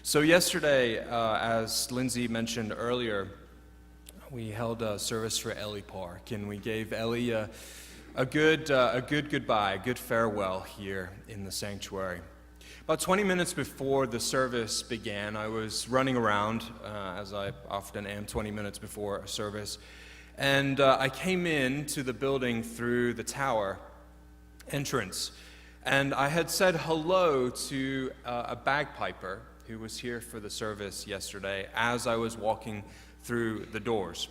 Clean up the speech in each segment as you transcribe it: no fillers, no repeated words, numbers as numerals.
So yesterday, as Lindsay mentioned earlier, we held a service for Ellie Park, and we gave Ellie a good goodbye, a good farewell here in the sanctuary. About 20 minutes before the service began, I was running around, as I often am 20 minutes before a service, and I came into the building through the tower entrance, and I had said hello to a bagpiper who was here for the service yesterday as I was walking through the doors.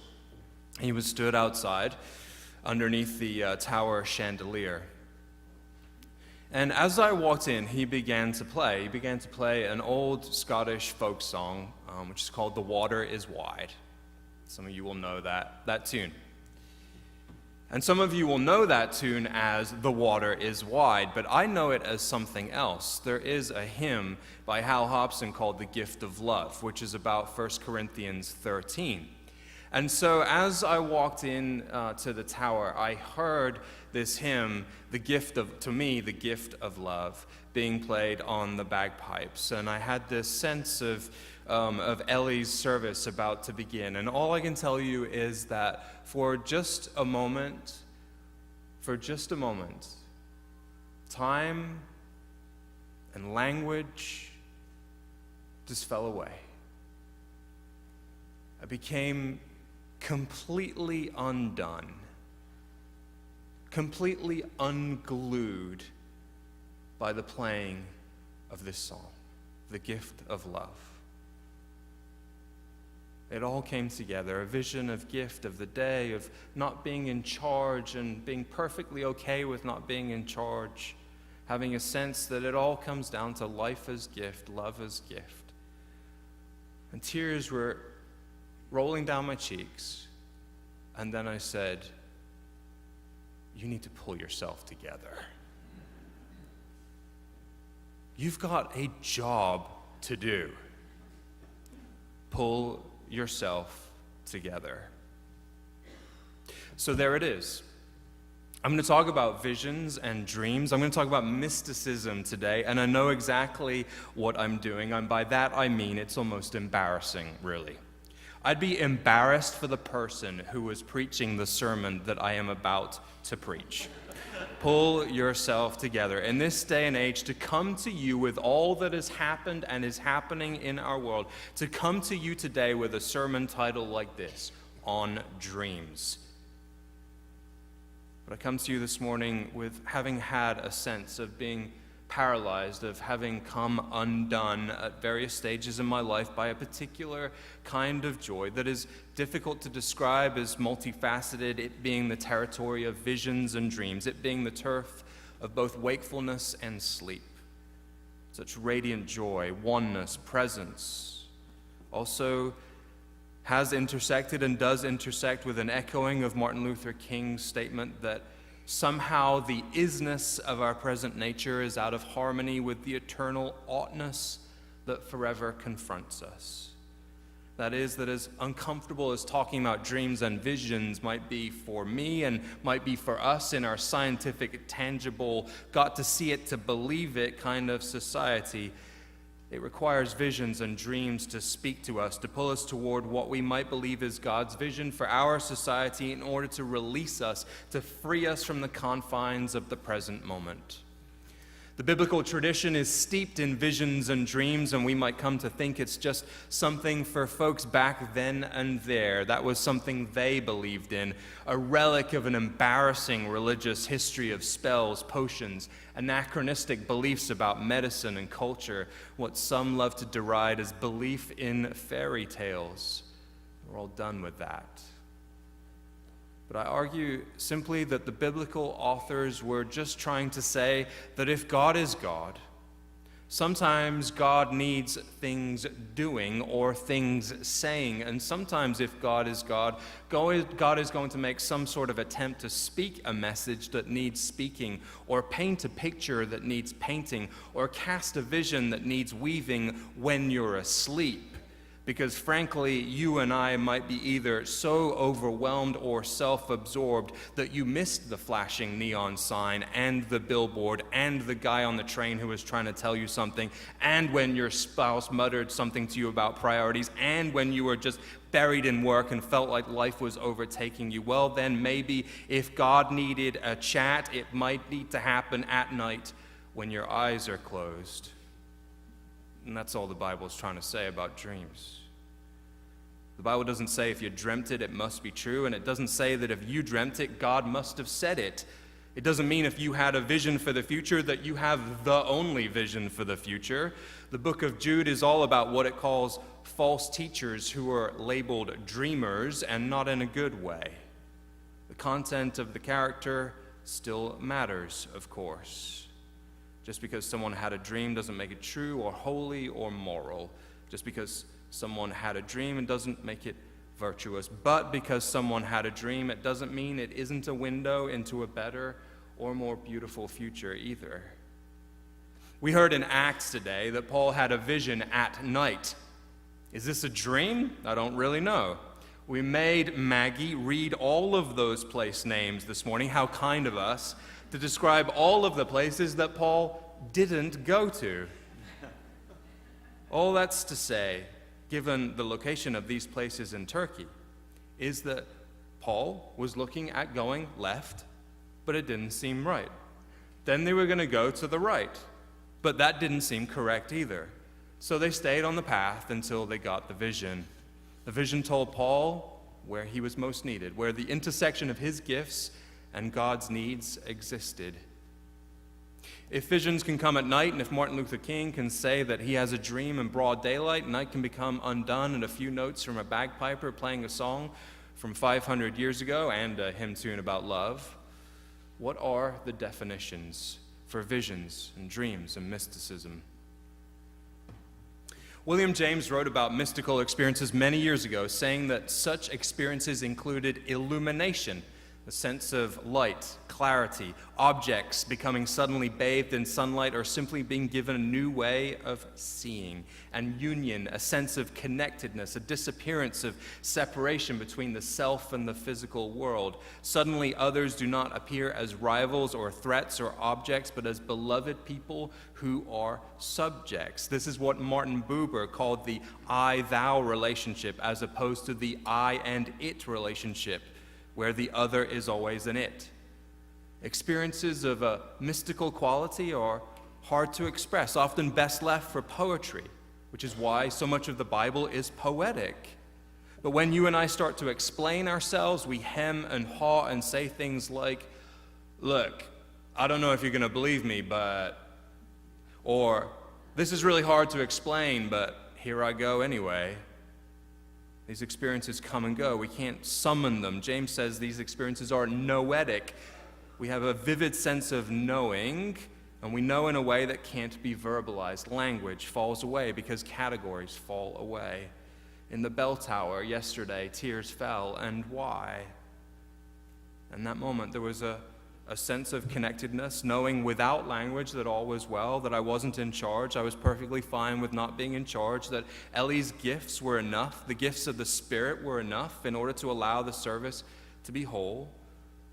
He was stood outside underneath the tower chandelier. And as I walked in, he began to play an old Scottish folk song, which is called "The Water is Wide." Some of you will know that tune. And some of you will know that tune as "The Water is Wide," but I know it as something else. There is a hymn by Hal Hobson called "The Gift of Love," which is about 1 Corinthians 13. And so as I walked in to the tower, I heard this hymn, the gift of love, being played on the bagpipes. And I had this sense of Ellie's service about to begin. And all I can tell you is that for just a moment, time and language just fell away. I became completely undone, completely unglued by the playing of this song, the gift of love. It all came together, a vision of gift of the day, of not being in charge and being perfectly okay with not being in charge, having a sense that it all comes down to life as gift, love as gift. And tears were rolling down my cheeks, and then I said, "You need to pull yourself together. You've got a job to do. Pull yourself together." So there it is. I'm going to talk about visions and dreams. I'm going to talk about mysticism today, and I know exactly what I'm doing. And by that I mean it's almost embarrassing, really. I'd be embarrassed for the person who was preaching the sermon that I am about to preach. Pull yourself together. In this day and age, to come to you with all that has happened and is happening in our world, to come to you today with a sermon title like this, on dreams. But I come to you this morning with having had a sense of being paralyzed, of having come undone at various stages in my life by a particular kind of joy that is difficult to describe as multifaceted, it being the territory of visions and dreams, it being the turf of both wakefulness and sleep. Such radiant joy, oneness, presence, also has intersected and does intersect with an echoing of Martin Luther King's statement that somehow the isness of our present nature is out of harmony with the eternal oughtness that forever confronts us. That is, that as uncomfortable as talking about dreams and visions might be for me and might be for us in our scientific, tangible, got to see it to believe it kind of society, it requires visions and dreams to speak to us, to pull us toward what we might believe is God's vision for our society in order to release us, to free us from the confines of the present moment. The biblical tradition is steeped in visions and dreams, and we might come to think it's just something for folks back then and there. That was something they believed in, a relic of an embarrassing religious history of spells, potions, anachronistic beliefs about medicine and culture, what some love to deride as belief in fairy tales. We're all done with that. But I argue simply that the biblical authors were just trying to say that if God is God, sometimes God needs things doing or things saying, and sometimes if God is God, God is going to make some sort of attempt to speak a message that needs speaking, or paint a picture that needs painting, or cast a vision that needs weaving when you're asleep. Because frankly, you and I might be either so overwhelmed or self-absorbed that you missed the flashing neon sign and the billboard and the guy on the train who was trying to tell you something, and when your spouse muttered something to you about priorities, and when you were just buried in work and felt like life was overtaking you. Well, then maybe if God needed a chat, it might need to happen at night when your eyes are closed. And that's all the Bible is trying to say about dreams. The Bible doesn't say if you dreamt it, it must be true, and it doesn't say that if you dreamt it, God must have said it. It doesn't mean if you had a vision for the future that you have the only vision for the future. The book of Jude is all about what it calls false teachers who are labeled dreamers, and not in a good way. The content of the character still matters, of course. Just because someone had a dream doesn't make it true or holy or moral. Just because someone had a dream, it doesn't make it virtuous. But because someone had a dream, it doesn't mean it isn't a window into a better or more beautiful future either. We heard in Acts today that Paul had a vision at night. Is this a dream? I don't really know. We made Maggie read all of those place names this morning. How kind of us, to describe all of the places that Paul didn't go to. All that's to say, given the location of these places in Turkey, is that Paul was looking at going left, but it didn't seem right. Then they were going to go to the right, but that didn't seem correct either. So they stayed on the path until they got the vision. The vision told Paul where he was most needed, where the intersection of his gifts and God's needs existed. If visions can come at night, and if Martin Luther King can say that he has a dream in broad daylight, night can become undone, and a few notes from a bagpiper playing a song from 500 years ago and a hymn tune about love, what are the definitions for visions and dreams and mysticism? William James wrote about mystical experiences many years ago, saying that such experiences included illumination, the sense of light, clarity, objects becoming suddenly bathed in sunlight, or simply being given a new way of seeing, and union, a sense of connectedness, a disappearance of separation between the self and the physical world. Suddenly others do not appear as rivals or threats or objects, but as beloved people who are subjects. This is what Martin Buber called the I-thou relationship, as opposed to the I and it relationship, where the other is always an it. Experiences of a mystical quality are hard to express, often best left for poetry, which is why so much of the Bible is poetic. But when you and I start to explain ourselves, we hem and haw and say things like, look, I don't know if you're going to believe me, or this is really hard to explain, but here I go anyway. These experiences come and go. We can't summon them. James says these experiences are noetic. We have a vivid sense of knowing, and we know in a way that can't be verbalized. Language falls away because categories fall away. In the bell tower yesterday, tears fell, and why? In that moment, there was a sense of connectedness, knowing without language that all was well, that I wasn't in charge. I was perfectly fine with not being in charge, that Ellie's gifts were enough, the gifts of the Spirit were enough in order to allow the service to be whole,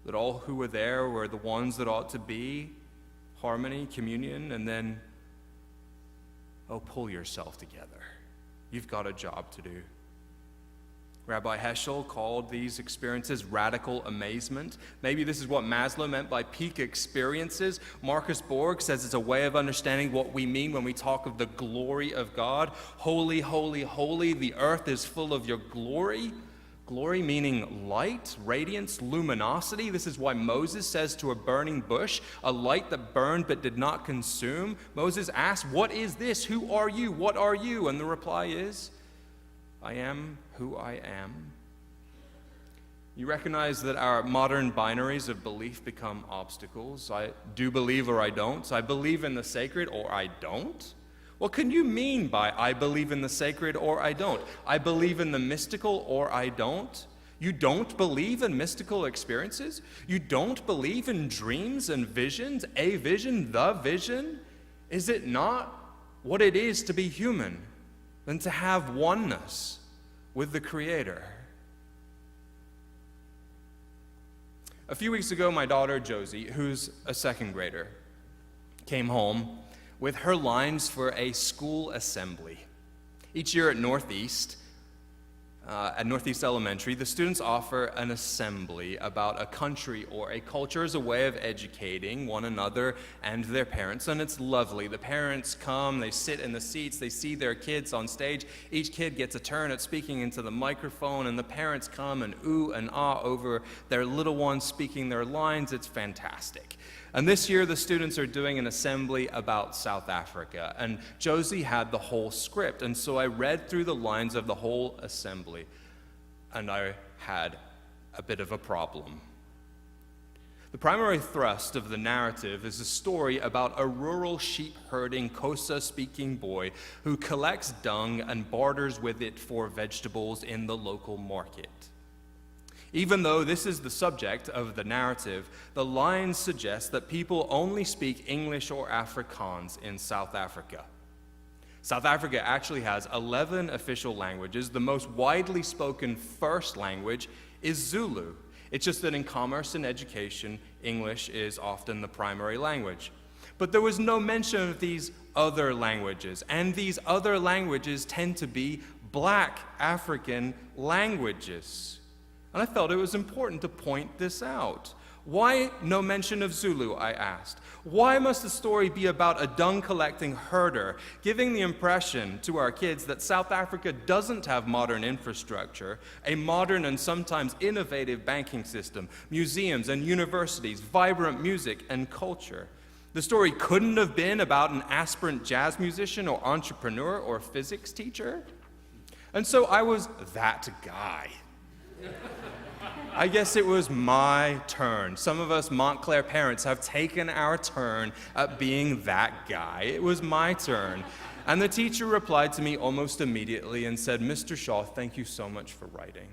that all who were there were the ones that ought to be, harmony, communion, and then, pull yourself together. You've got a job to do. Rabbi Heschel called these experiences radical amazement. Maybe this is what Maslow meant by peak experiences. Marcus Borg says it's a way of understanding what we mean when we talk of the glory of God. Holy, holy, holy, the earth is full of your glory. Glory meaning light, radiance, luminosity. This is why Moses says to a burning bush, a light that burned but did not consume. Moses asks, what is this? Who are you? What are you? And the reply is, I am who I am. You recognize that our modern binaries of belief become obstacles. I do believe or I don't. I believe in the sacred or I don't. What can you mean by I believe in the sacred or I don't? I believe in the mystical or I don't? You don't believe in mystical experiences? You don't believe in dreams and visions? A vision, the vision? Is it not what it is to be human? than to have oneness with the Creator. A few weeks ago, my daughter Josie, who's a second grader, came home with her lines for a school assembly. Each year at Northeast Elementary, the students offer an assembly about a country or a culture as a way of educating one another and their parents, and it's lovely. The parents come, they sit in the seats, they see their kids on stage. Each kid gets a turn at speaking into the microphone, and the parents come and ooh and ah over their little ones speaking their lines. It's fantastic. And this year, the students are doing an assembly about South Africa, and Josie had the whole script, and so I read through the lines of the whole assembly, and I had a bit of a problem. The primary thrust of the narrative is a story about a rural sheep-herding Xhosa-speaking boy who collects dung and barters with it for vegetables in the local market. Even though this is the subject of the narrative, the lines suggest that people only speak English or Afrikaans in South Africa. South Africa actually has 11 official languages. The most widely spoken first language is Zulu. It's just that in commerce and education, English is often the primary language. But there was no mention of these other languages, and these other languages tend to be Black African languages. And I felt it was important to point this out. Why no mention of Zulu, I asked. Why must the story be about a dung-collecting herder, giving the impression to our kids that South Africa doesn't have modern infrastructure, a modern and sometimes innovative banking system, museums and universities, vibrant music and culture? The story couldn't have been about an aspirant jazz musician or entrepreneur or physics teacher. And so I was that guy. I guess it was my turn. Some of us Montclair parents have taken our turn at being that guy. It was my turn. And the teacher replied to me almost immediately and said, "Mr. Shaw, thank you so much for writing.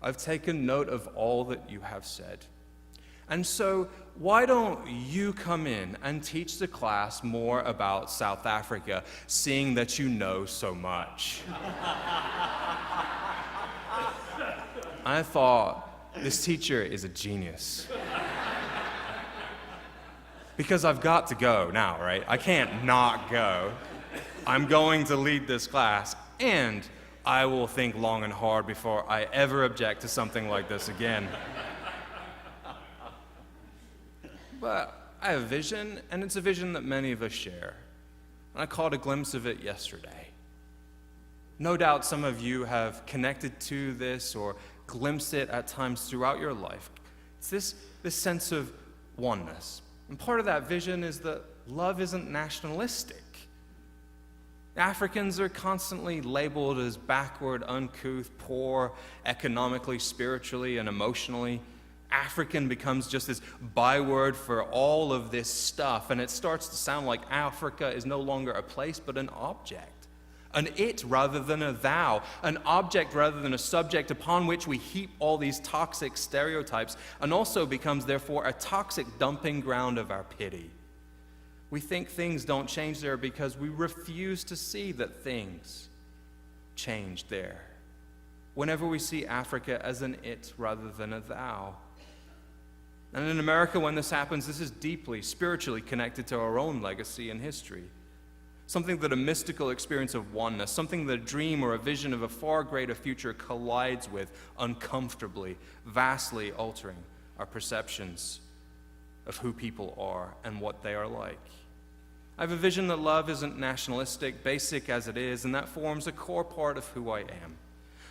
I've taken note of all that you have said. And so why don't you come in and teach the class more about South Africa, seeing that you know so much?" I thought, this teacher is a genius. Because I've got to go now, right? I can't not go. I'm going to lead this class, and I will think long and hard before I ever object to something like this again. But I have a vision, and it's a vision that many of us share. And I caught a glimpse of it yesterday. No doubt some of you have connected to this or glimpsed it at times throughout your life. It's this sense of oneness. And part of that vision is that love isn't nationalistic. Africans are constantly labeled as backward, uncouth, poor, economically, spiritually, and emotionally. African becomes just this byword for all of this stuff, and it starts to sound like Africa is no longer a place but an object. An it rather than a thou, an object rather than a subject upon which we heap all these toxic stereotypes, and also becomes therefore a toxic dumping ground of our pity. We think things don't change there because we refuse to see that things change there. Whenever we see Africa as an it rather than a thou. And in America, when this happens, this is deeply spiritually connected to our own legacy and history. Something that a mystical experience of oneness, something that a dream or a vision of a far greater future collides with uncomfortably, vastly altering our perceptions of who people are and what they are like. I have a vision that love isn't nationalistic, basic as it is, and that forms a core part of who I am.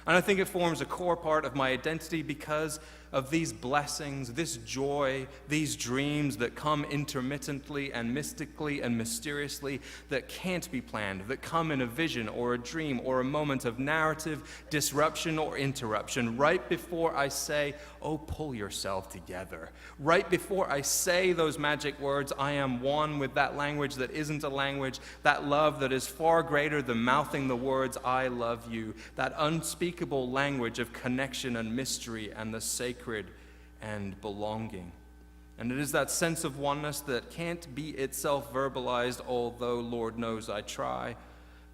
And I think it forms a core part of my identity because of these blessings, this joy, these dreams that come intermittently and mystically and mysteriously, that can't be planned, that come in a vision or a dream or a moment of narrative, disruption or interruption, right before I say, "Oh, pull yourself together." Right before I say those magic words, I am one with that language that isn't a language, that love that is far greater than mouthing the words, "I love you," that unspeakable language of connection and mystery and the sacred and belonging. And it is that sense of oneness that can't be itself verbalized, although Lord knows I try,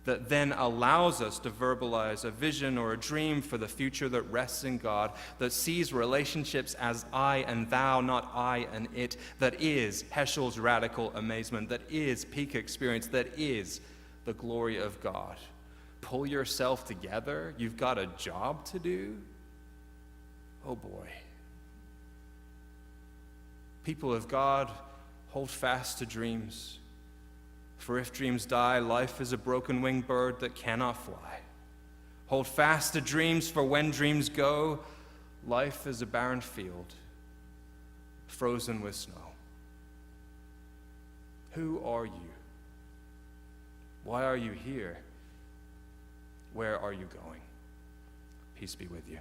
that then allows us to verbalize a vision or a dream for the future that rests in God, that sees relationships as I and thou, not I and it, that is Heschel's radical amazement, that is peak experience, that is the glory of God. Pull yourself together. You've got a job to do. Oh boy. People of God, hold fast to dreams. For if dreams die, life is a broken-winged bird that cannot fly. Hold fast to dreams, for when dreams go, life is a barren field, frozen with snow. Who are you? Why are you here? Where are you going? Peace be with you.